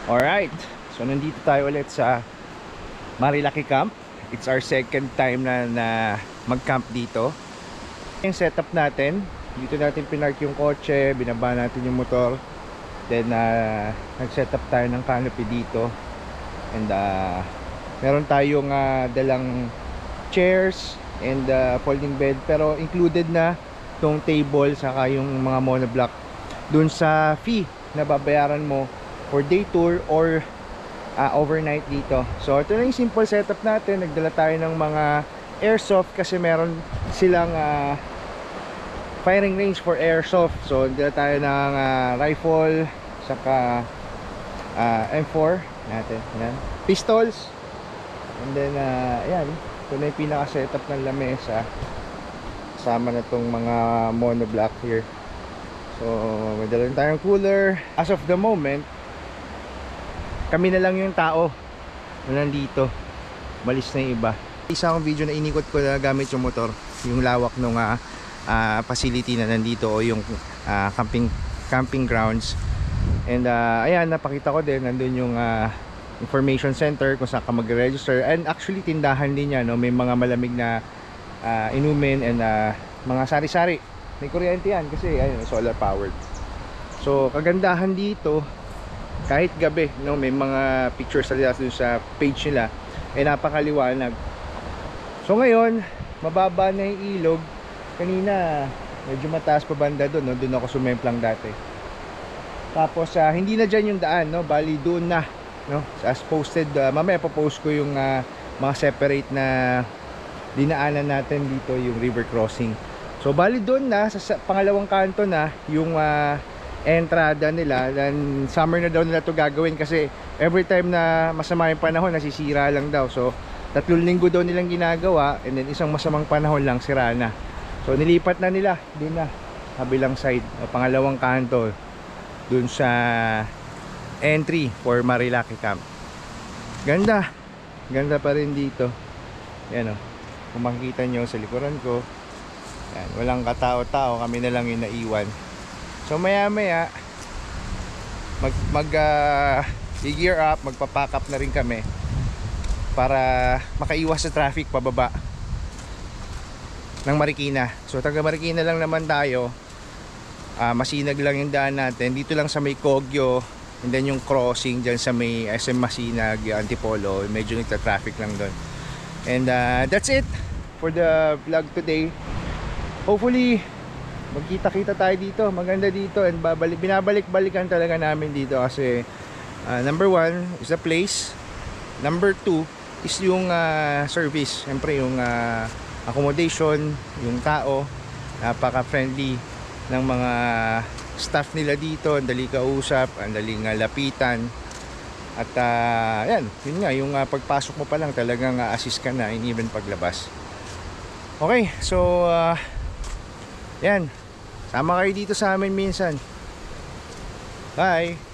Alright, so nandito tayo ulit sa Marilaki Camp. It's our second time na mag-camp dito. Yung setup natin, dito natin pinark yung kotse, binaba natin yung motor. Then nag-setup tayo ng canopy dito. And meron tayong dalang chairs and folding bed. Pero included na tong table saka yung mga monoblock dun sa fee na babayaran mo for day tour or overnight dito. So ito na yung simple setup natin. Nagdala tayo ng mga airsoft kasi meron silang firing range for airsoft. So nagdala tayo ng rifle saka M4 natin, yan, pistols, and then ayan, ito na yung pinaka setup ng lamesa kasama na tong mga monoblock here. So may dala tayong cooler. As of the moment, kami na lang yung tao na nandito. Malis na yung iba. Isa akong video na inikot ko na gamit yung motor, yung lawak ng facility na nandito o yung camping grounds. And ayan, napakita ko din nandun yung information center kung saan ka mag-register. And actually tindahan din yan, no? May mga malamig na inumin and mga sari-sari. May kuryente yan kasi ayun, solar powered. So kagandahan dito, kahit gabi, no, may mga pictures sa page nila, ay napakaliwanag. So ngayon, mababa na yung ilog. Kanina medyo mataas pa banda doon, no? Doon ako sumemplang dati. Tapos hindi na dyan yung daan, no? Bali doon na, no? As posted, mamaya po-post ko yung mga separate na dinaanan natin dito, yung river crossing. So bali doon na sa pangalawang kanto na yung entrada nila. Dan summer na daw nila to gagawin kasi every time na masama yung panahon nasisira lang daw. So 3 linggo daw nilang ginagawa, and then isang masamang panahon lang sira na. So nilipat na nila doon na kabilang side o pangalawang kanto doon sa entry for Marilaki Camp. Ganda pa rin dito. Yan o, kung makikita nyo sa likuran ko, yan, walang katao-tao, kami na lang yung naiwan. So maya maya i-gear up, magpa-pack up na rin kami para makaiwas sa traffic pababa ng Marikina. So taga Marikina lang naman tayo, masinag lang yung daan natin. Dito lang sa may Kogyo, and then yung crossing dyan sa may SM Masinag, Antipolo, medyo nagta-traffic lang doon. And that's it for the vlog today. Hopefully magkita-kita tayo dito, maganda dito, and binabalik-balikan talaga namin dito kasi number 1 is the place, number 2 is yung service. Siyempre yung accommodation, yung tao, napaka-friendly ng mga staff nila dito, ang dali kausap, ang daling lapitan. At yan, yun nga, yung pagpasok mo pa lang talagang assist ka na, and even paglabas. Okay, so yan, sama kayo dito sa amin minsan. Bye!